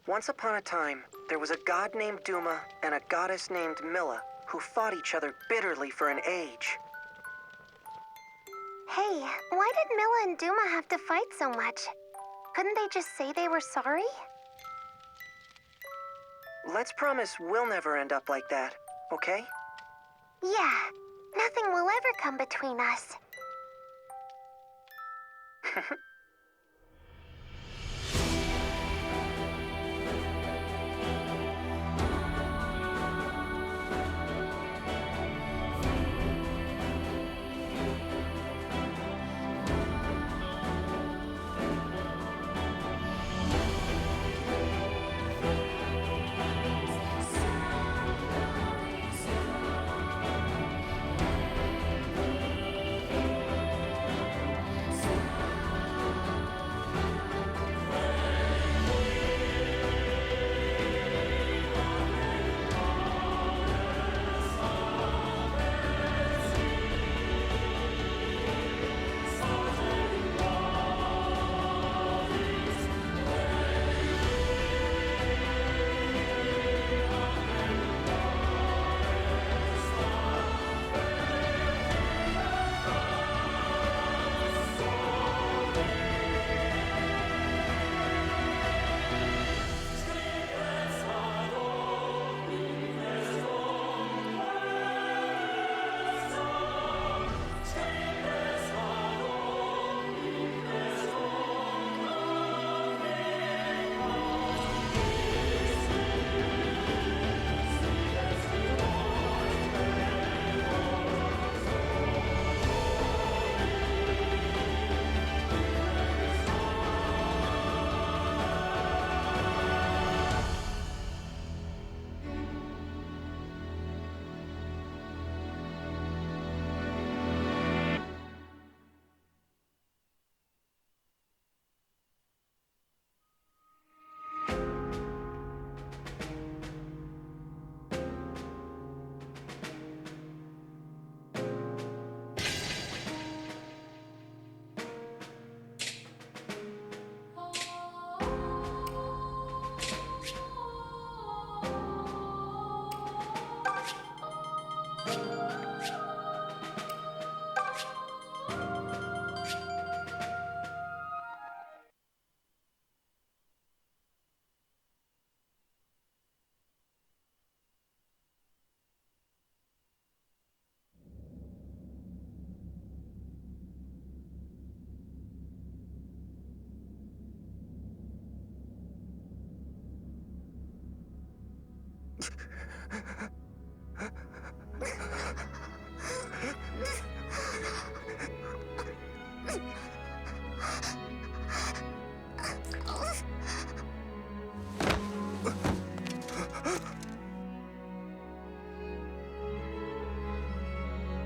Once upon a time, there was a god named Duma and a goddess named Milla who fought each other bitterly for an age. Hey, why did Milla and Duma have to fight so much? Couldn't they just say they were sorry? Let's promise we'll never end up like that, okay? Yeah, nothing will ever come between us.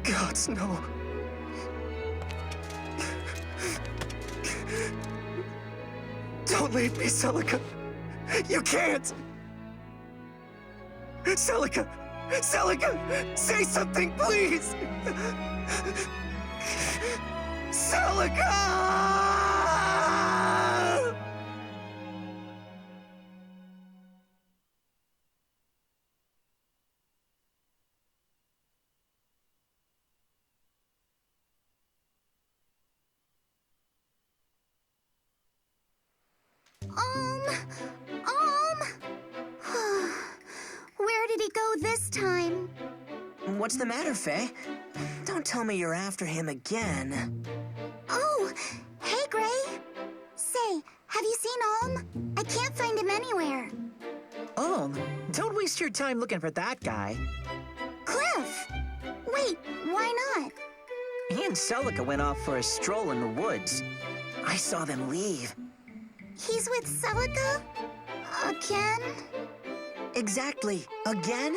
Gods, no. Don't leave me, Celica. You can't! Celica! Celica! Say something, please! Celica! Where did he go this time? What's the matter, Faye? Don't tell me you're after him again. Oh, hey, Gray. Say, have you seen Alm? I can't find him anywhere. Alm? Don't waste your time looking for that guy. Cliff! Wait, why not? He and Celica went off for a stroll in the woods. I saw them leave. He's with Celica? Again? Exactly. Again?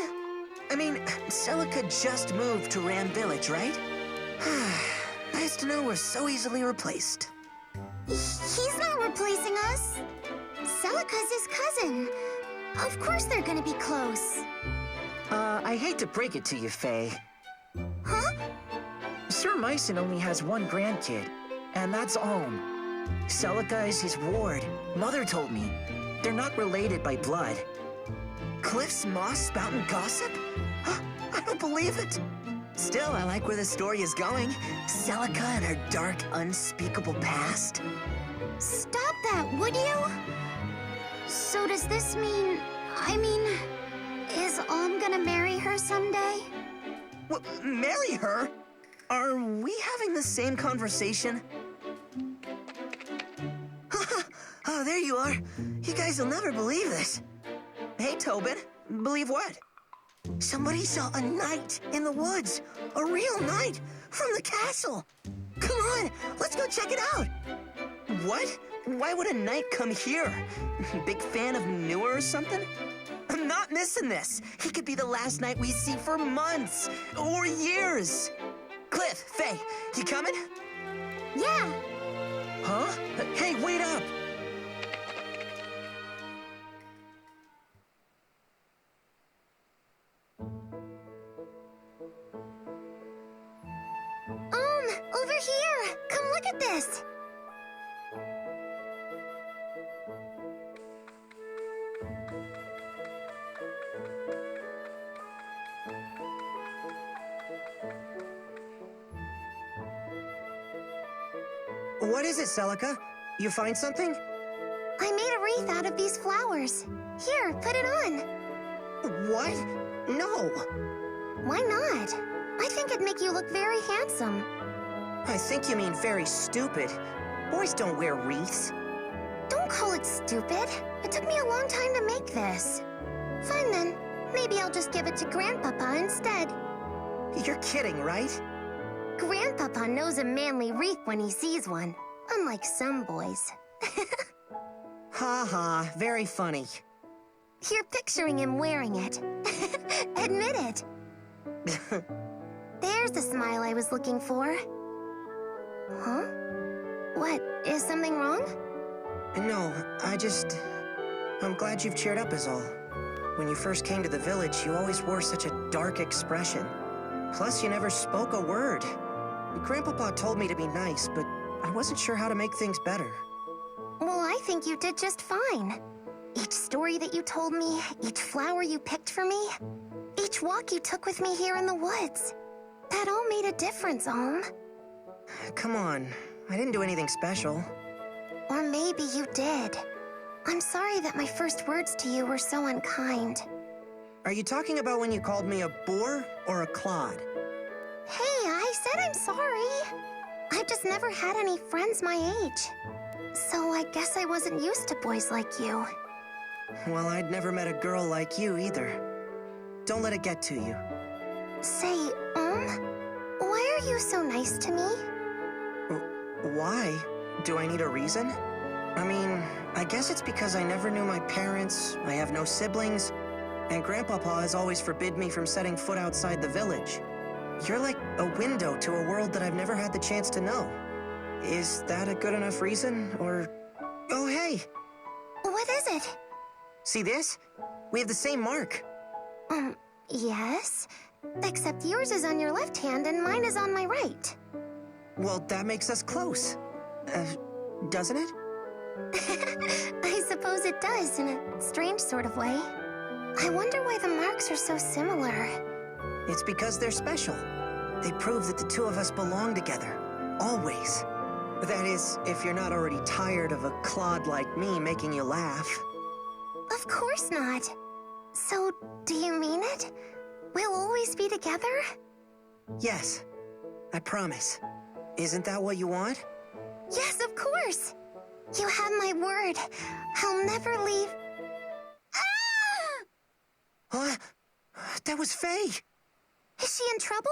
I mean, Celica just moved to Ram Village, right? Nice to know we're so easily replaced. He's not replacing us. Celica's his cousin. Of course they're gonna be close. I hate to break it to you, Faye. Huh? Sir Myson only has one grandkid, and that's Alm. Celica is his ward. Mother told me. they're not related by blood. Cliff's moss spouting gossip? I don't believe it. Still, I like where the story is going. Celica and her dark, unspeakable past. Stop that, would you? So does this mean... is Alm gonna marry her someday? What, marry her? Are we having the same conversation? Oh, there you are. You guys will never believe this. Hey, Tobin. Believe what? Somebody saw a knight in the woods. A real knight from the castle. Come on, let's go check it out. What? Why would a knight come here? Big fan of Newer or something? I'm not missing this. He could be the last knight we see for months or years. Cliff, Faye, you coming? Yeah. Huh? Hey, wait up. Over here! Come look at this! What is it, Celica? You find something? I made a wreath out of these flowers. Here, put it on. What? No. Why not? I think it'd make you look very handsome. I think you mean very stupid. Boys don't wear wreaths. Don't call it stupid. It took me a long time to make this. Fine then. Maybe I'll just give it to Grandpapa instead. You're kidding, right? Grandpapa knows a manly wreath when he sees one, unlike some boys. Ha ha, very funny. You're picturing him wearing it. Admit it. There's the smile I was looking for. Huh? What? Is something wrong? No, I'm glad you've cheered up is all. When you first came to the village, you always wore such a dark expression. Plus, you never spoke a word. Grandpapa told me to be nice, but I wasn't sure how to make things better. Well, I think you did just fine. Each story that you told me, each flower you picked for me, each walk you took with me here in the woods. That all made a difference, Alm. Come on, I didn't do anything special. Or maybe you did. I'm sorry that my first words to you were so unkind. Are you talking about when you called me a boor or a clod? Hey, I said I'm sorry. I've just never had any friends my age. So I guess I wasn't used to boys like you. Well, I'd never met a girl like you either. Don't let it get to you. Say, why are you so nice to me? Why? Do I need a reason? I mean, I guess it's because I never knew my parents, I have no siblings, and Grandpapa has always forbid me from setting foot outside the village. You're like a window to a world that I've never had the chance to know. Is that a good enough reason, or... Oh, hey! What is it? See this? We have the same mark. Yes. Except yours is on your left hand and mine is on my right. Well, that makes us close. Doesn't it? I suppose it does, in a strange sort of way. I wonder why the marks are so similar. It's because they're special. They prove that the two of us belong together. Always. That is, if you're not already tired of a clod like me making you laugh. Of course not. So, do you mean it? We'll always be together? Yes. I promise. Isn't that what you want? Yes, of course. You have my word. I'll never leave. Ah! What? That was Faye! Is she in trouble?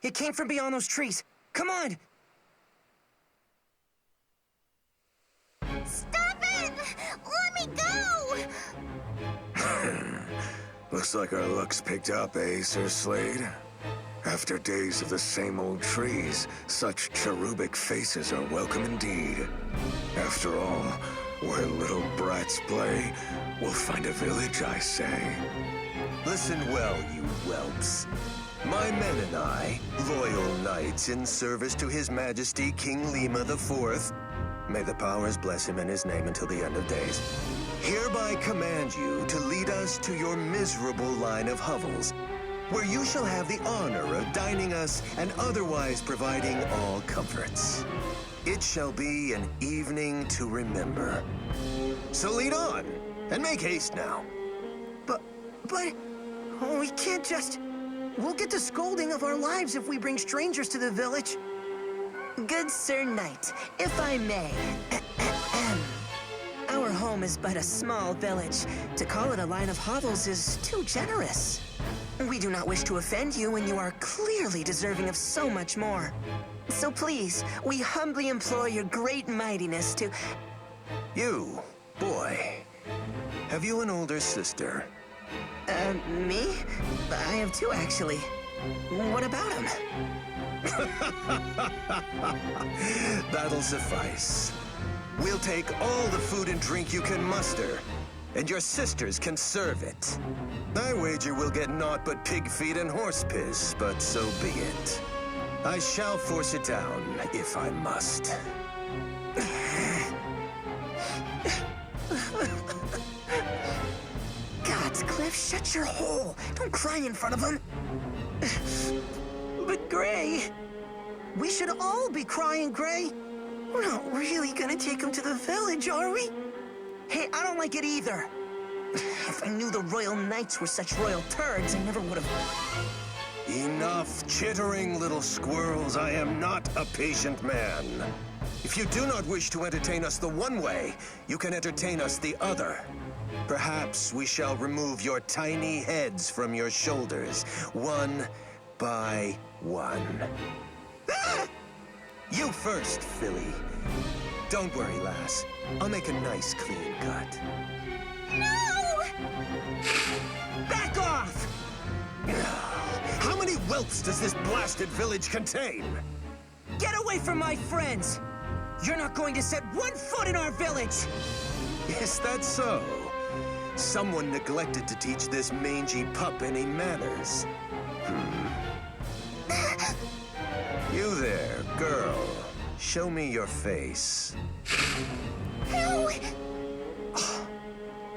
It came from beyond those trees. Come on! Stop it! Let me go! Looks like our luck's picked up, eh, Sir Slade? After days of the same old trees, such cherubic faces are welcome indeed. After all, where little brats play, we'll find a village, I say. Listen well, you whelps. My men and I, loyal knights in service to His Majesty King Lima IV, may the powers bless him and his name until the end of days, hereby command you to lead us to your miserable line of hovels, where you shall have the honor of dining us and otherwise providing all comforts. It shall be an evening to remember. So lead on, and make haste now. But, oh, we can't just... We'll get the scolding of our lives if we bring strangers to the village. Good Sir Knight, if I may. Our home is but a small village. To call it a line of hovels is too generous. We do not wish to offend you, and you are clearly deserving of so much more. So please, we humbly implore your great mightiness to... You, boy, have you an older sister? Me? I have two, actually. What about him? That'll suffice. We'll take all the food and drink you can muster, and your sisters can serve it. I wager we'll get naught but pig feet and horse piss, but so be it. I shall force it down, if I must. Gods, Cliff, shut your hole. Don't cry in front of him. But Gray... We should all be crying, Gray. We're not really gonna take him to the village, are we? Hey, I don't like it either. If I knew the Royal Knights were such royal turds, I never would have... Enough chittering, little squirrels. I am not a patient man. If you do not wish to entertain us the one way, you can entertain us the other. Perhaps we shall remove your tiny heads from your shoulders, one by one. Ah! You first, Philly. Don't worry, lass. I'll make a nice, clean cut. No! Back off! How many whelps does this blasted village contain? Get away from my friends! You're not going to set one foot in our village! Is that so? Someone neglected to teach this mangy pup any manners. You there, girl. Show me your face. No!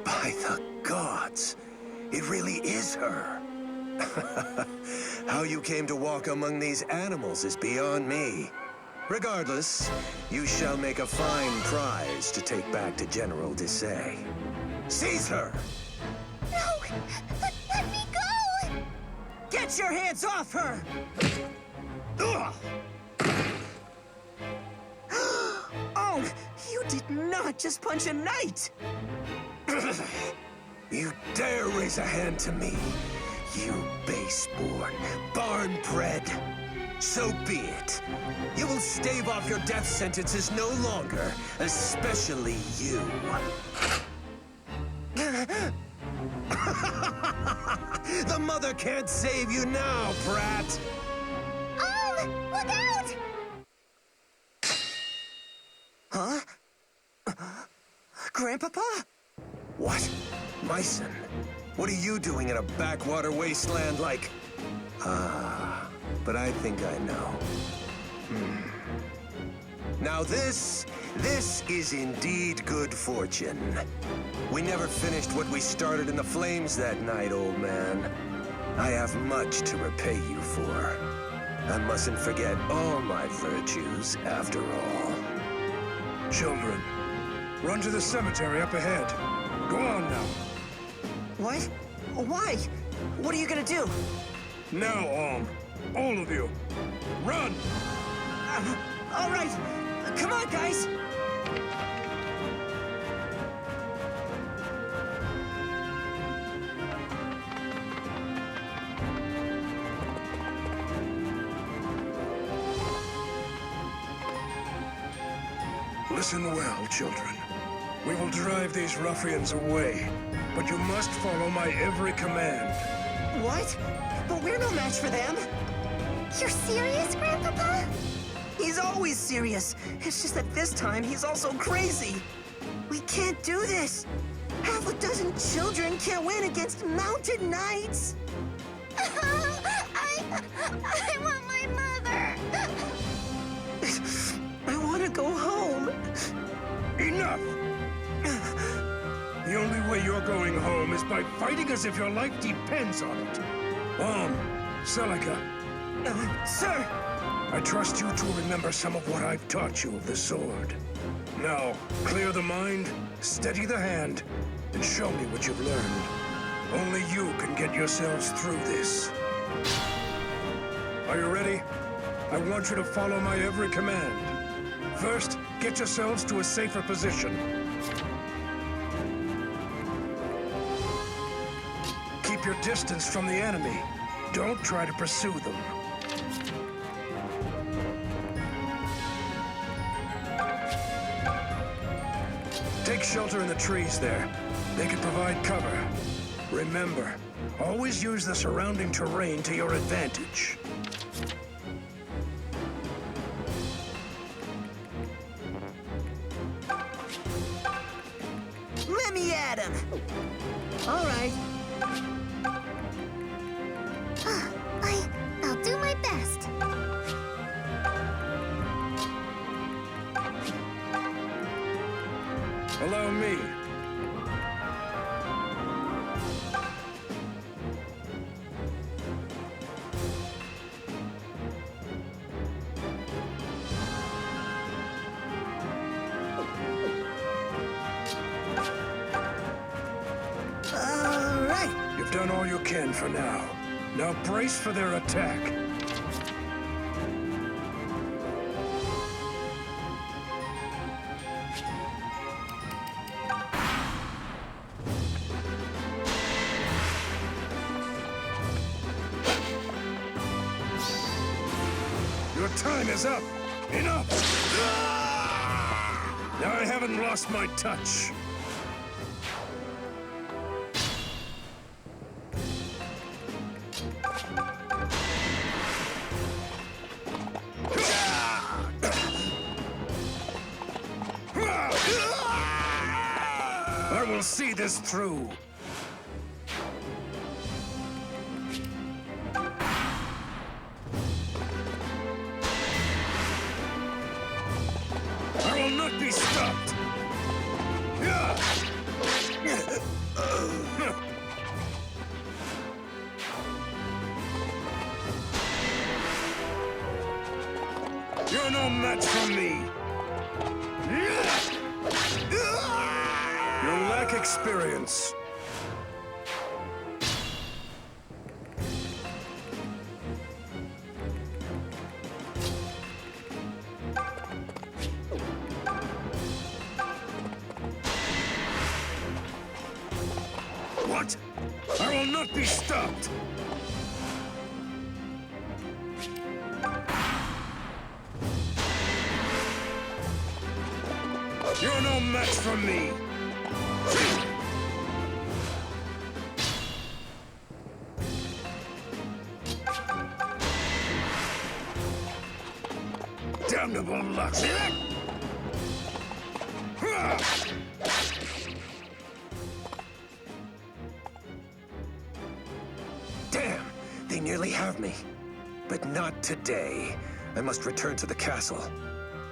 By the gods, it really is her. How you came to walk among these animals is beyond me. Regardless, you shall make a fine prize to take back to General Desai. Seize her! No! Let me go! Get your hands off her! Ugh! Oh, you did not just punch a knight! You dare raise a hand to me, you base-born, barn-bred. So be it. You will stave off your death sentences no longer, especially you. The mother can't save you now, brat! Look out! Huh? Grandpapa? What? My son? What are you doing in a backwater wasteland like... but I think I know. Now this is indeed good fortune. We never finished what we started in the flames that night, old man. I have much to repay you for. I mustn't forget all my virtues, after all. Children, run to the cemetery up ahead. Go on now. What? Why? What are you gonna do? Now, Alm. All of you. Run! All right. Come on, guys. Listen well, children. We will drive these ruffians away, but you must follow my every command. What? But we're no match for them. You're serious, Grandpapa? He's always serious. It's just that this time he's also crazy. We can't do this. Half a dozen children can't win against mounted knights. I want my mother. I want to go home. Enough! The only way you're going home is by fighting as if your life depends on it. Alm, Celica. Sir! I trust you to remember some of what I've taught you of the sword. Now, clear the mind, steady the hand, and show me what you've learned. Only you can get yourselves through this. Are you ready? I want you to follow my every command. First, get yourselves to a safer position. Keep your distance from the enemy. Don't try to pursue them. Take shelter in the trees there. They can provide cover. Remember, always use the surrounding terrain to your advantage. Let me at him! All right. I'll do my best. Allow me. All right. You've done all you can for now. Now brace for their attack. Your time is up. Enough! Now I haven't lost my touch. I will see this through. I will not be stopped. You're no match for me. You lack experience. What? I will not be stopped. You're no match for me. Damnable luck. Damn! They nearly have me. But not today. I must return to the castle.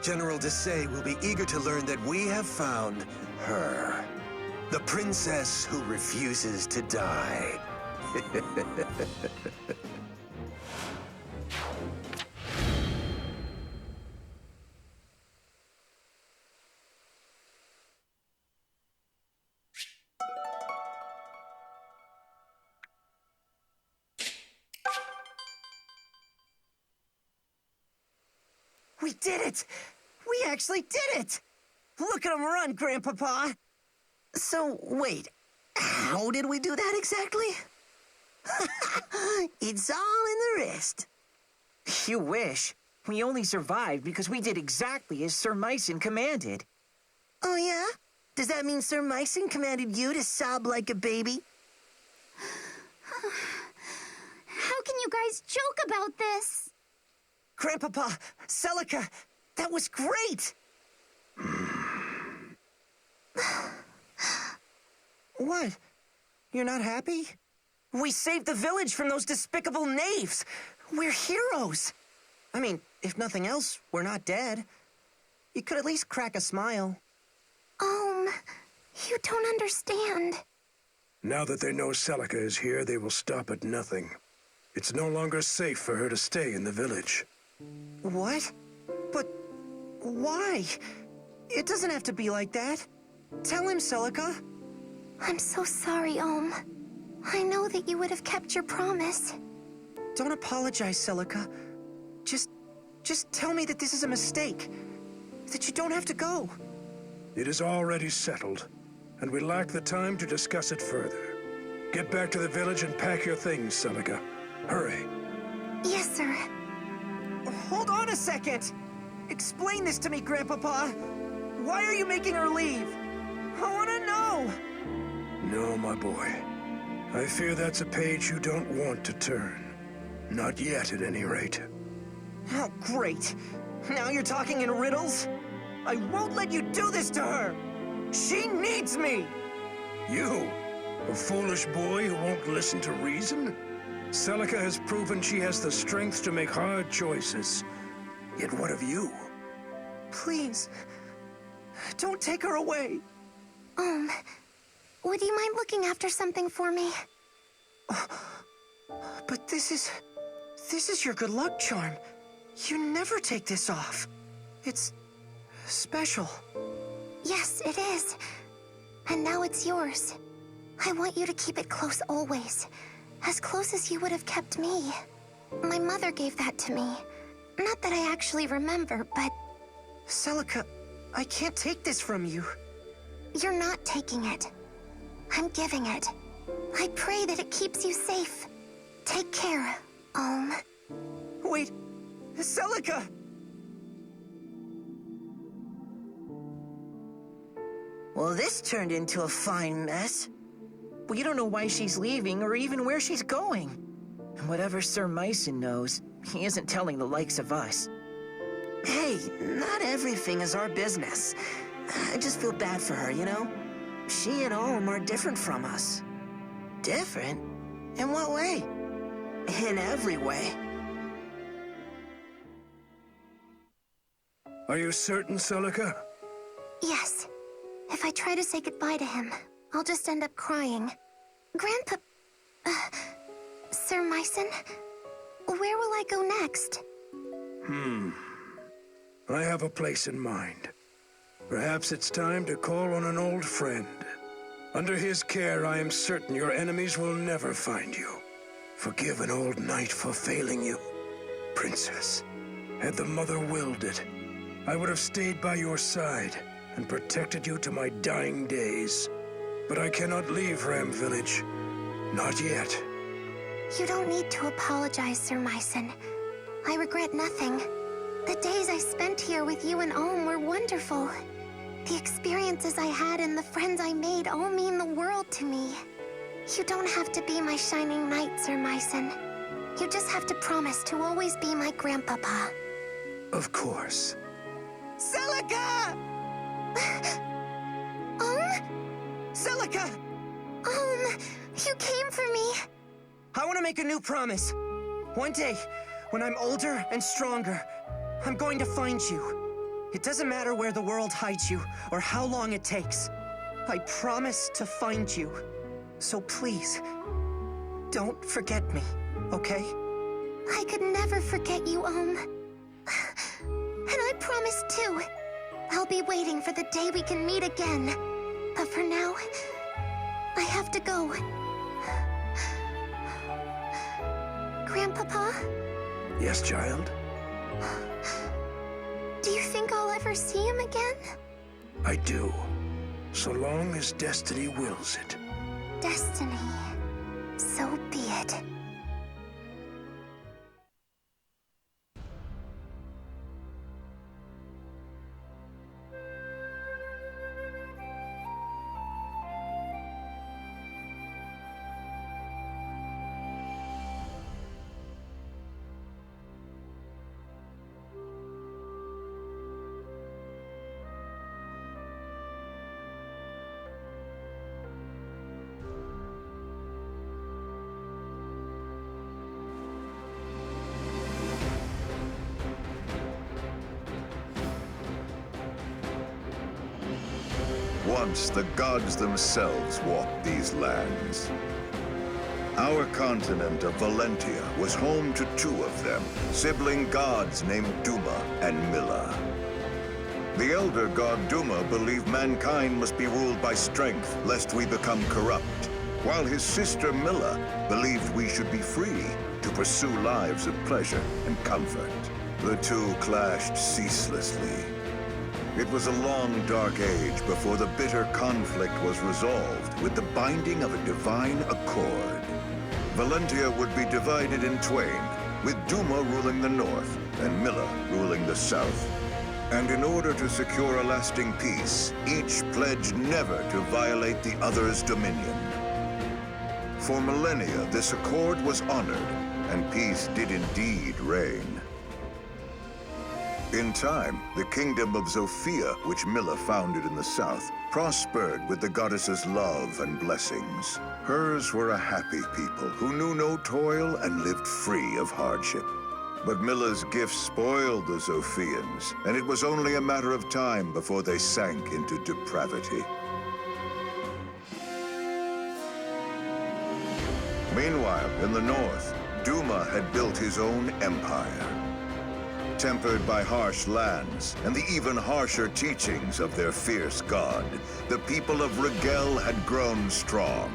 General Desai will be eager to learn that we have found her. The princess who refuses to die. We did it! We actually did it! Look at him run, Grandpapa! So, wait, how did we do that exactly? It's all in the wrist. You wish. We only survived because we did exactly as Sir Myson commanded. Oh, yeah? Does that mean Sir Myson commanded you to sob like a baby? How can you guys joke about this? Grandpapa, Celica, that was great! What? You're not happy? We saved the village from those despicable knaves! We're heroes! I mean, if nothing else, we're not dead. You could at least crack a smile. You don't understand. Now that they know Celica is here, they will stop at nothing. It's no longer safe for her to stay in the village. What? But why? It doesn't have to be like that. Tell him, Celica. I'm so sorry, Alm. I know that you would have kept your promise. Don't apologize, Celica. Just tell me that this is a mistake. That you don't have to go. It is already settled, and we lack the time to discuss it further. Get back to the village and pack your things, Celica. Hurry. Yes, sir. Hold on a second! Explain this to me, Grandpapa. Why are you making her leave? I want to know! No, my boy. I fear that's a page you don't want to turn. Not yet, at any rate. Oh, great. Now you're talking in riddles? I won't let you do this to her! She needs me! You? A foolish boy who won't listen to reason? Celica has proven she has the strength to make hard choices. Yet what of you? Please, don't take her away. Would you mind looking after something for me? But this is your good luck charm. You never take this off. It's special. Yes, it is. And now it's yours. I want you to keep it close always. As close as you would have kept me. My mother gave that to me. Not that I actually remember, but... Celica, I can't take this from you. You're not taking it. I'm giving it. I pray that it keeps you safe. Take care, Alm. Wait, Celica! Well, this turned into a fine mess. We don't know why she's leaving or even where she's going. And whatever Sir Myson knows, he isn't telling the likes of us. Hey, not everything is our business. I just feel bad for her, you know? She and Alm are different from us. Different? In what way? In every way. Are you certain, Celica? Yes. If I try to say goodbye to him, I'll just end up crying. Grandpa... Sir Myson? Where will I go next? I have a place in mind. Perhaps it's time to call on an old friend. Under his care, I am certain your enemies will never find you. Forgive an old knight for failing you. Princess, had the Mother willed it, I would have stayed by your side and protected you to my dying days. But I cannot leave Ram Village. Not yet. You don't need to apologize, Sir Myson. I regret nothing. The days I spent here with you and Alm were wonderful. The experiences I had and the friends I made all mean the world to me. You don't have to be my shining knight, Sir Myson. You just have to promise to always be my grandpapa. Of course. Celica! Celica! You came for me. I want to make a new promise. One day, when I'm older and stronger, I'm going to find you. It doesn't matter where the world hides you or how long it takes. I promise to find you. So please, don't forget me, okay? I could never forget you, Alm. And I promise too. I'll be waiting for the day we can meet again. But for now, I have to go. Grandpapa? Yes, child? Do you think I'll ever see him again? I do. So long as destiny wills it. Destiny. So be it. once the gods themselves walked these lands. Our continent of Valentia was home to two of them, sibling gods named Duma and Milla. The elder god Duma believed mankind must be ruled by strength, lest we become corrupt, while his sister Milla believed we should be free to pursue lives of pleasure and comfort. The two clashed ceaselessly. It was a long, dark age before the bitter conflict was resolved with the binding of a divine accord. Valentia would be divided in twain, with Duma ruling the north and Milla ruling the south. And in order to secure a lasting peace, each pledged never to violate the other's dominion. For millennia, this accord was honored, and peace did indeed reign. In time, the kingdom of Zophia, which Milla founded in the south, prospered with the goddess's love and blessings. Hers were a happy people who knew no toil and lived free of hardship. But Milla's gifts spoiled the Zophians, and it was only a matter of time before they sank into depravity. Meanwhile, in the north, Duma had built his own empire. Tempered by harsh lands and the even harsher teachings of their fierce god, the people of Rigel had grown strong.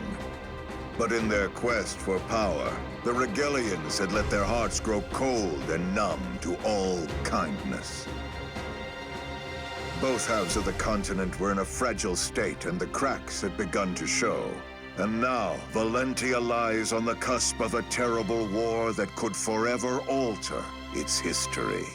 But in their quest for power, the Rigelians had let their hearts grow cold and numb to all kindness. Both halves of the continent were in a fragile state, and the cracks had begun to show. And now, Valentia lies on the cusp of a terrible war that could forever alter its history.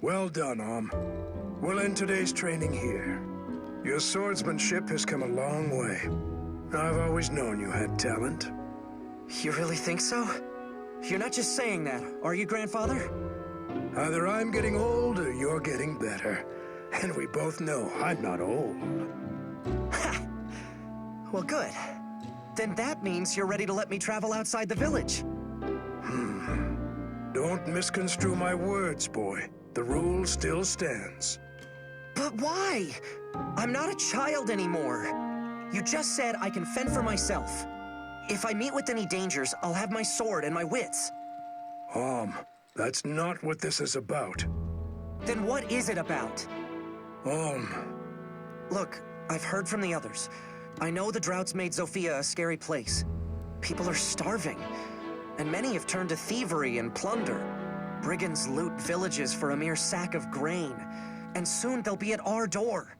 Well done, Alm. We'll end today's training here. Your swordsmanship has come a long way. I've always known you had talent. You really think so? You're not just saying that, are you, Grandfather? Either I'm getting old or you're getting better. And we both know I'm not old. Ha! Well, good. Then that means you're ready to let me travel outside the village. Don't misconstrue my words, boy. The rule still stands. But why? I'm not a child anymore. You just said I can fend for myself. If I meet with any dangers, I'll have my sword and my wits. Alm, that's not what this is about. Then what is it about? Alm. Look, I've heard from the others. I know the drought's made Zophia a scary place. People are starving, and many have turned to thievery and plunder. Brigands loot villages for a mere sack of grain, and soon they'll be at our door.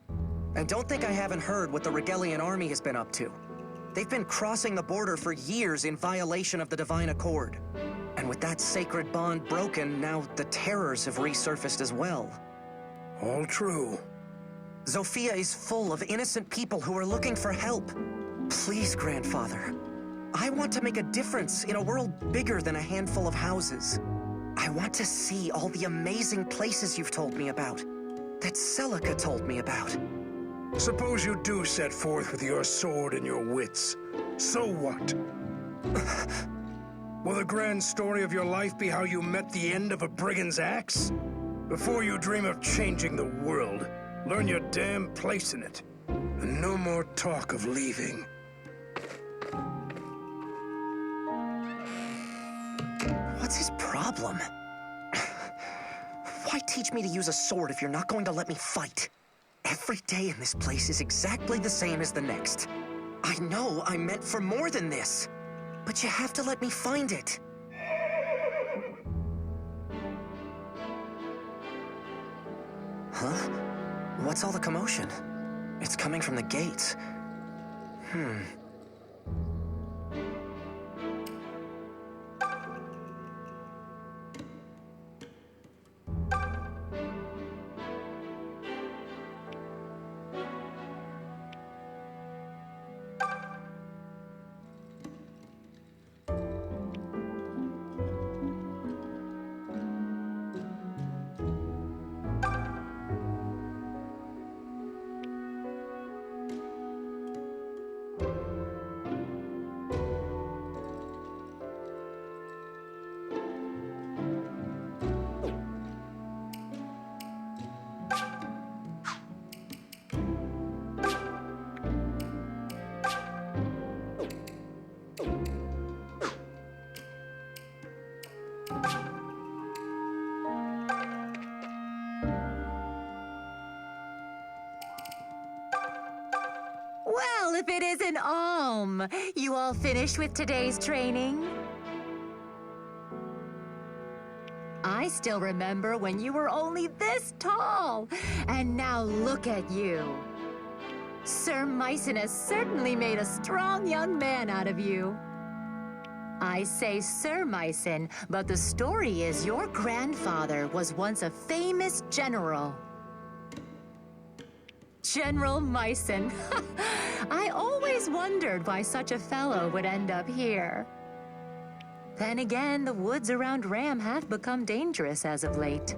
And don't think I haven't heard what the Rigelian army has been up to. They've been crossing the border for years in violation of the Divine Accord. And with that sacred bond broken, now the terrors have resurfaced as well. All true. Zophia is full of innocent people who are looking for help. Please, Grandfather. I want to make a difference in a world bigger than a handful of houses. I want to see all the amazing places you've told me about, that Celica told me about. Suppose you do set forth with your sword and your wits. So what? Will the grand story of your life be how you met the end of a brigand's axe? Before you dream of changing the world, learn your damn place in it. And no more talk of leaving. What's his problem? Why teach me to use a sword if you're not going to let me fight? Every day in this place is exactly the same as the next. I know I'm meant for more than this, but you have to let me find it. Huh? What's all the commotion? It's coming from the gates. Well, if it isn't Alm, you all finished with today's training? I still remember when you were only this tall, and now look at you. Sir Mycen has certainly made a strong young man out of you. I say Sir Mycen, but the story is your grandfather was once a famous general. General Mycen. I always wondered why such a fellow would end up here. Then again, the woods around Ram have become dangerous as of late.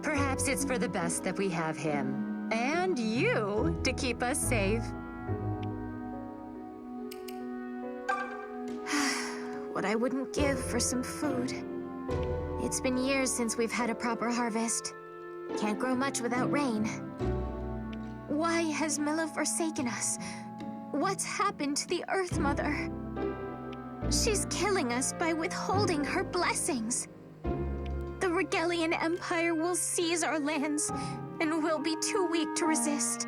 Perhaps it's for the best that we have him, and you, to keep us safe. What I wouldn't give for some food. It's been years since we've had a proper harvest. Can't grow much without rain. Why has Milla forsaken us? What's happened to the Earth Mother? She's killing us by withholding her blessings. The Regalian Empire will seize our lands, and we'll be too weak to resist.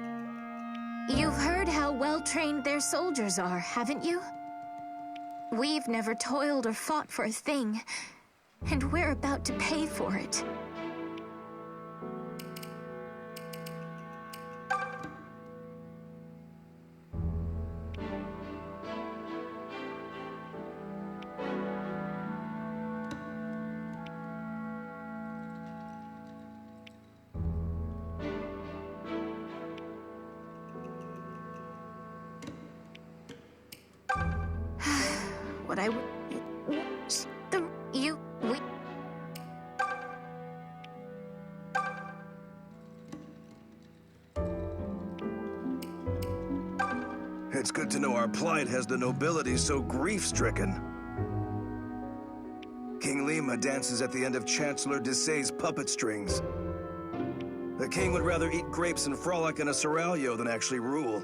You've heard how well-trained their soldiers are, haven't you? We've never toiled or fought for a thing, and we're about to pay for it. What I we It's good to know our plight has the nobility so grief-stricken. King Lima dances at the end of Chancellor Desay's puppet strings. The king would rather eat grapes and frolic in a seraglio than actually rule.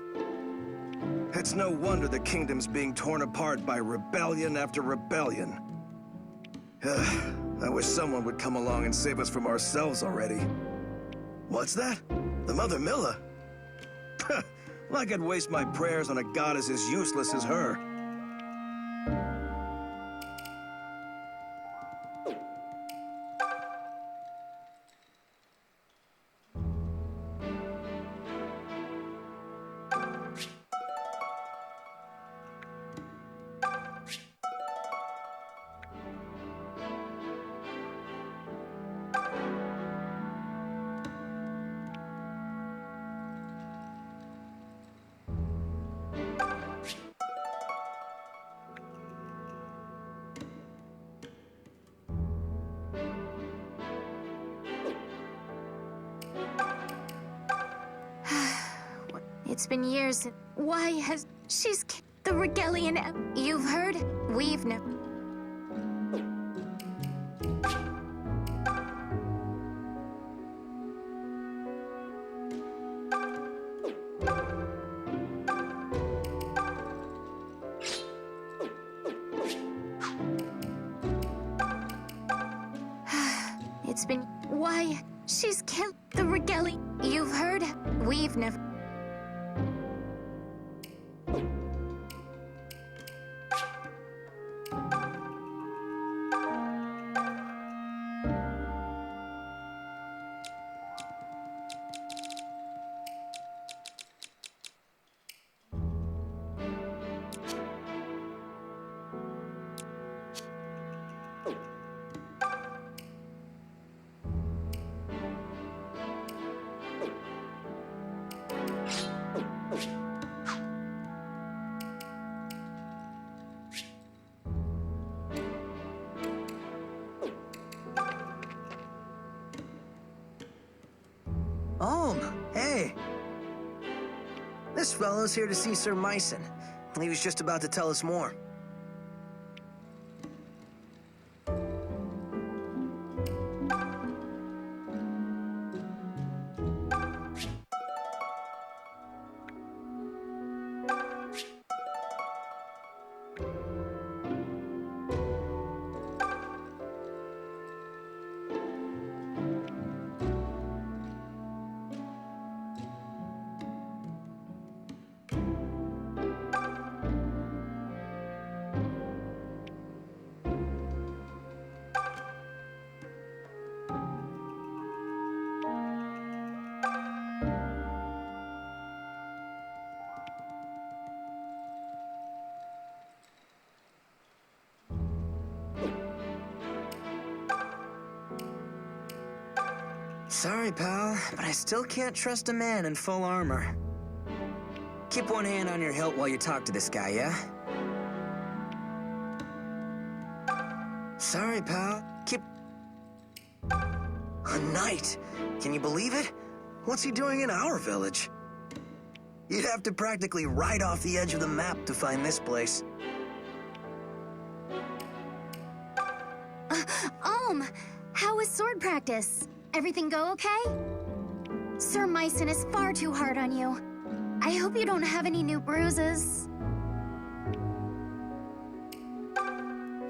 It's no wonder the kingdom's being torn apart by rebellion after rebellion. I wish someone would come along and save us from ourselves already. What's that? The Mother Milla? Like I'd waste my prayers on a goddess as useless as her. It's been years. Why has she's the Regalian? You've heard? We've never. It's been why she's killed the Regalian. You've heard? We've never. This fellow's here to see Sir Myson. He was just about to tell us more. Sorry, pal, but I still can't trust a man in full armor. Keep one hand on your hilt while you talk to this guy, yeah? Sorry, pal. Keep... A knight? Can you believe it? What's he doing in our village? You'd have to practically ride off the edge of the map to find this place. Alm, how was sword practice? Everything go okay? Sir Myson is far too hard on you. I hope you don't have any new bruises.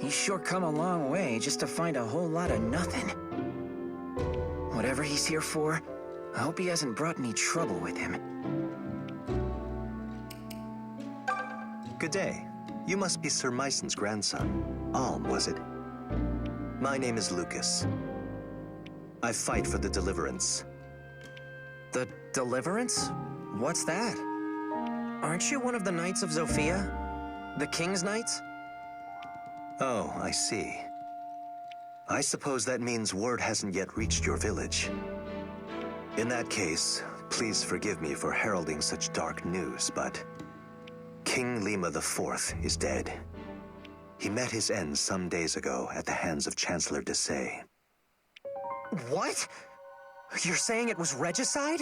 He's sure come a long way just to find a whole lot of nothing. Whatever he's here for, I hope he hasn't brought any trouble with him. Good day. You must be Sir Myson's grandson. Alm, was it? My name is Lucas. I fight for the Deliverance. The Deliverance? What's that? Aren't you one of the Knights of Zophia? The King's Knights? Oh, I see. I suppose that means word hasn't yet reached your village. In that case, please forgive me for heralding such dark news, but King Lima IV is dead. He met his end some days ago at the hands of Chancellor Desai. What? You're saying it was regicide?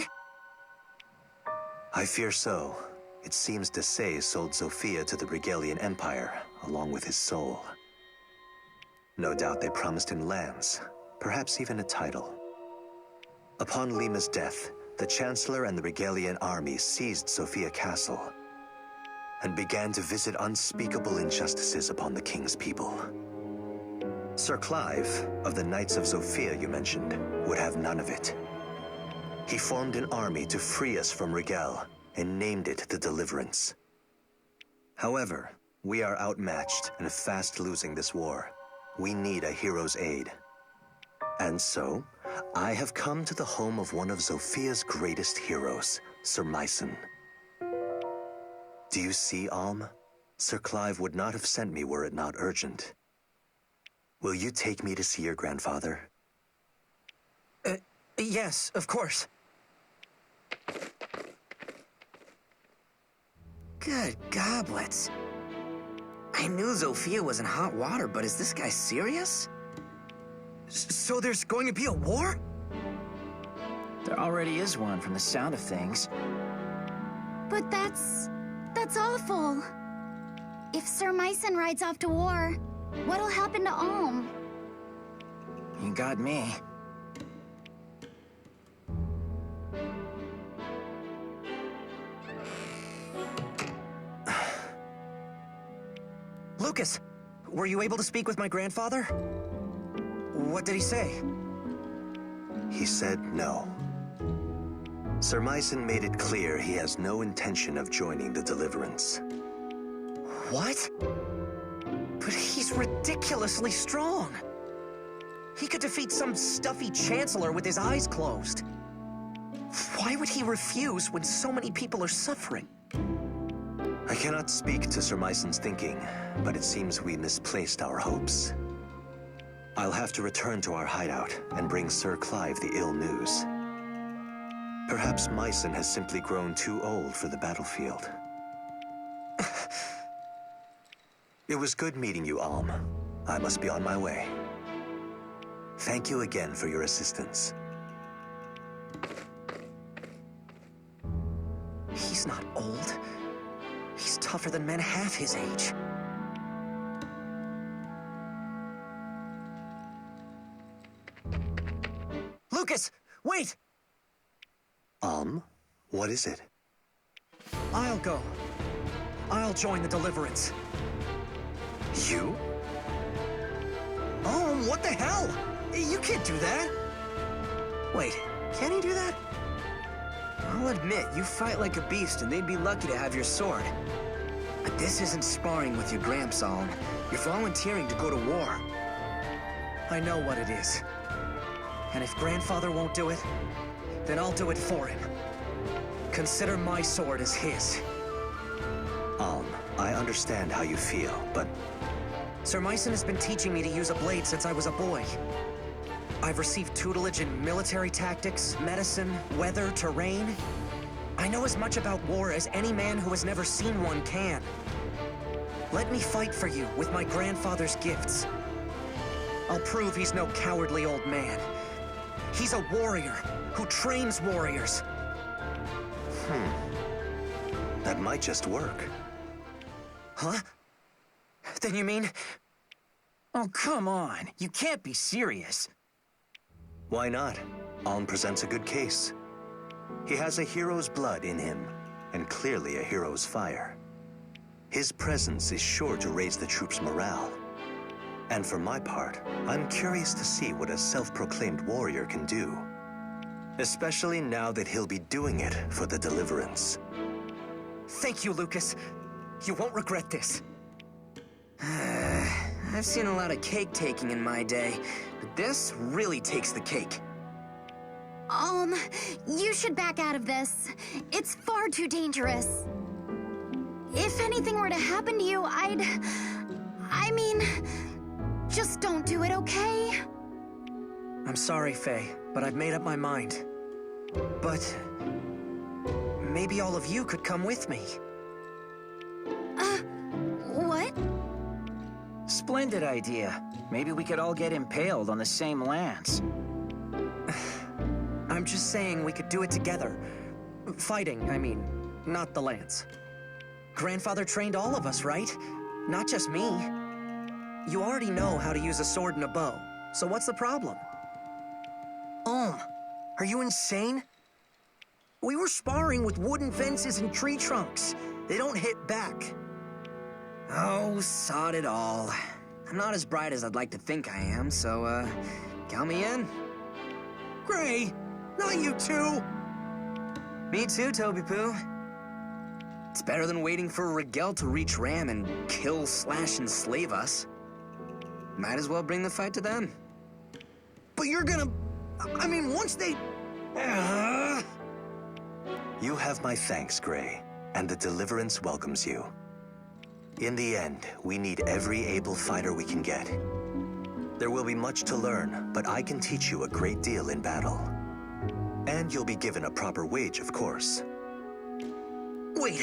I fear so. It seems Desai sold Zophia to the Regalian Empire, along with his soul. No doubt they promised him lands, perhaps even a title. Upon Lima's death, the Chancellor and the Regalian army seized Zophia Castle and began to visit unspeakable injustices upon the king's people. Sir Clive, of the Knights of Zophia you mentioned, would have none of it. He formed an army to free us from Regal and named it the Deliverance. However, we are outmatched and fast losing this war. We need a hero's aid. And so, I have come to the home of one of Zophia's greatest heroes, Sir Myson. Do you see, Alm? Sir Clive would not have sent me were it not urgent. Will you take me to see your grandfather? Yes, of course. Good goblets. I knew Zophia was in hot water, but is this guy serious? So there's going to be a war? There already is one from the sound of things. But that's awful. If Sir Myson rides off to war, what'll happen to Alm? You got me. Lucas, were you able to speak with my grandfather? What did he say? He said no. Sir Myson made it clear he has no intention of joining the Deliverance. What? But he's ridiculously strong. He could defeat some stuffy chancellor with his eyes closed. Why would he refuse when so many people are suffering? I cannot speak to Sir Myson's thinking, but it seems we misplaced our hopes. I'll have to return to our hideout and bring Sir Clive the ill news. Perhaps Myson has simply grown too old for the battlefield. It was good meeting you, Alm. I must be on my way. Thank you again for your assistance. He's not old. tougher than men half his age. Lucas, wait! Alm, what is it? I'll go. I'll join the Deliverance. You? Oh, what the hell? You can't do that. Wait, can he do that? I'll admit, you fight like a beast, and they'd be lucky to have your sword. But this isn't sparring with your Gramps, Alm. You're volunteering to go to war. I know what it is. And if Grandfather won't do it, then I'll do it for him. Consider my sword as his. Alm, I understand how you feel, but... Sir Myson has been teaching me to use a blade since I was a boy. I've received tutelage in military tactics, medicine, weather, terrain. I know as much about war as any man who has never seen one can. Let me fight for you with my grandfather's gifts. I'll prove he's no cowardly old man. He's a warrior who trains warriors. That might just work. Huh? Then you mean... Oh, come on. You can't be serious. Why not? Alm presents a good case. He has a hero's blood in him, and clearly a hero's fire. His presence is sure to raise the troops' morale. And for my part, I'm curious to see what a self-proclaimed warrior can do. Especially now that he'll be doing it for the Deliverance. Thank you, Lucas. You won't regret this. I've seen a lot of cake-taking in my day, but this really takes the cake. You should back out of this. It's far too dangerous. If anything were to happen to you, I mean, just don't do it, okay? I'm sorry, Faye, but I've made up my mind. But maybe all of you could come with me. What? Splendid idea. Maybe we could all get impaled on the same lance. I'm just saying we could do it together. Fighting, I mean, not the lance. Grandfather trained all of us, right? Not just me. You already know how to use a sword and a bow, so what's the problem? Are you insane? We were sparring with wooden fences and tree trunks. They don't hit back. Oh, sod it all. I'm not as bright as I'd like to think I am, so, count me in. Gray, not you too. Me too, Toby Poo. It's better than waiting for Rigel to reach Ram and kill, slash, and slave us. Might as well bring the fight to them. But you're gonna... I mean, once they... You have my thanks, Gray, and the Deliverance welcomes you. In the end, we need every able fighter we can get. There will be much to learn, but I can teach you a great deal in battle. And you'll be given a proper wage, of course. Wait,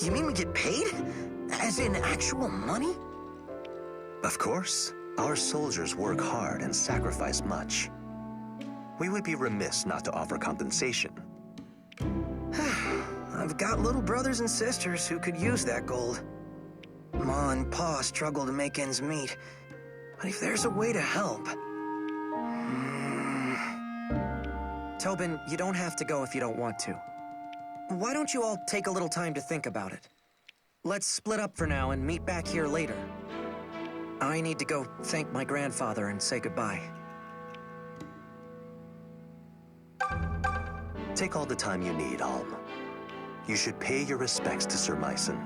you mean we get paid? As in actual money? Of course. Our soldiers work hard and sacrifice much. We would be remiss not to offer compensation. I've got little brothers and sisters who could use that gold. Ma and Pa struggle to make ends meet. But if there's a way to help... Tobin, you don't have to go if you don't want to. Why don't you all take a little time to think about it? Let's split up for now and meet back here later. I need to go thank my grandfather and say goodbye. Take all the time you need, Alm. You should pay your respects to Sir Myson.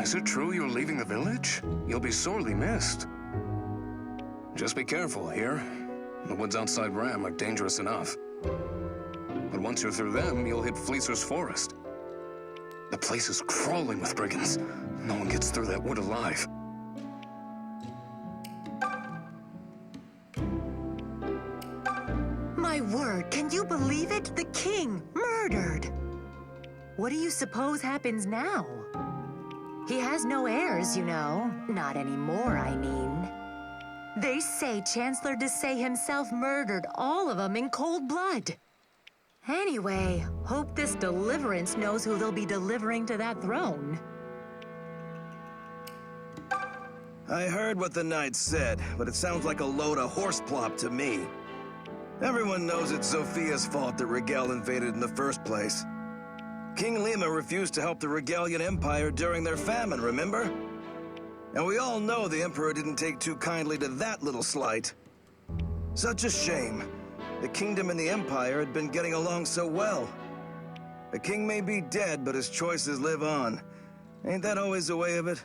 Is it true you're leaving the village? You'll be sorely missed. Just be careful here. The woods outside Ram are dangerous enough. But once you're through them, you'll hit Fleecer's forest. The place is crawling with brigands. No one gets through that wood alive. my word, can you believe it? The king, murdered! What do you suppose happens now? He has no heirs, you know. Not anymore, I mean. They say Chancellor Desay himself murdered all of them in cold blood. Anyway, hope this Deliverance knows who they'll be delivering to that throne. I heard what the knight said, but it sounds like a load of horseplop to me. Everyone knows it's Zophia's fault that Rigel invaded in the first place. King Lima refused to help the Regalian Empire during their famine, remember? And we all know the Emperor didn't take too kindly to that little slight. Such a shame. The kingdom and the Empire had been getting along so well. The king may be dead, but his choices live on. Ain't that always the way of it?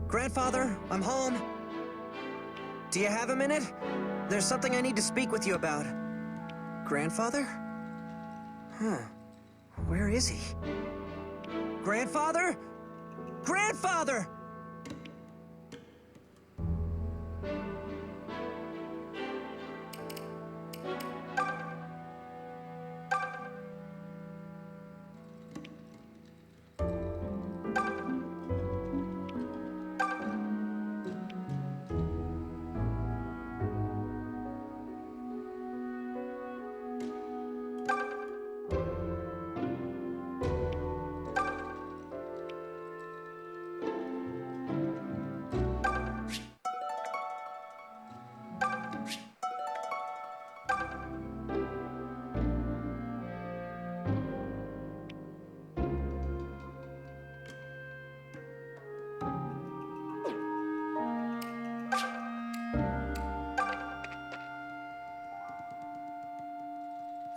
Grandfather, I'm home. Do you have a minute? There's something I need to speak with you about. Grandfather? Huh. Where is he? Grandfather? Grandfather!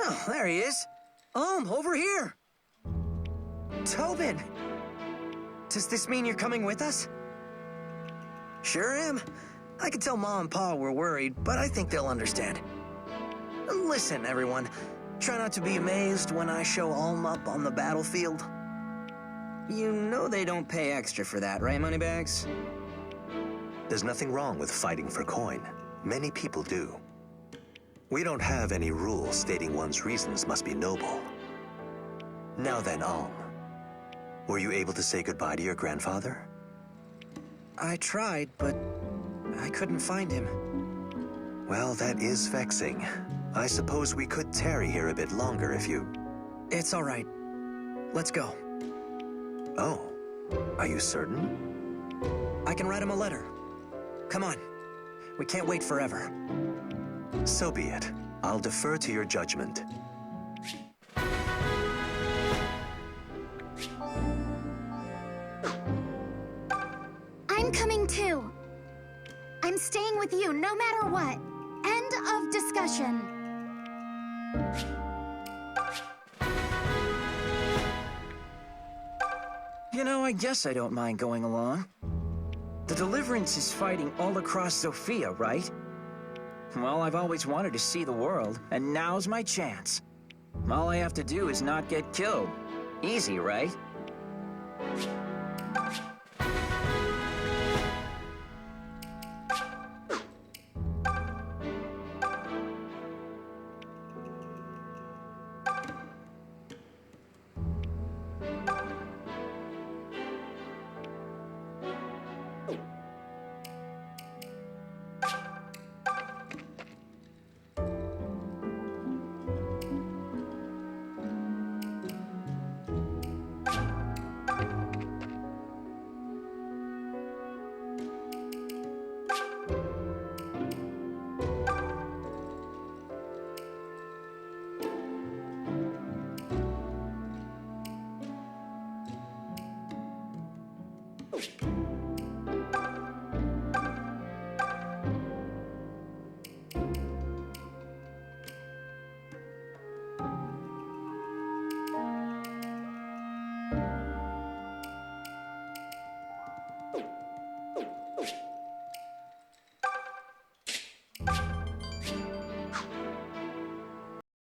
Oh, there he is. Over here. Tobin! Does this mean you're coming with us? Sure am. I can tell Mom and Pa we're worried, but I think they'll understand. Listen, everyone. Try not to be amazed when I show Alm up on the battlefield. You know they don't pay extra for that, right, Moneybags? There's nothing wrong with fighting for coin. Many people do. We don't have any rules stating one's reasons must be noble. Now then, Alm. Were you able to say goodbye to your grandfather? I tried, but I couldn't find him. Well, that is vexing. I suppose we could tarry here a bit longer if you... It's all right. Let's go. Oh, are you certain? I can write him a letter. Come on. We can't wait forever. So be it. I'll defer to your judgment. I'm coming too. I'm staying with you no matter what. End of discussion. You know, I guess I don't mind going along. The Deliverance is fighting all across Zophia, right? Well, I've always wanted to see the world, and now's my chance. All I have to do is not get killed. Easy, right?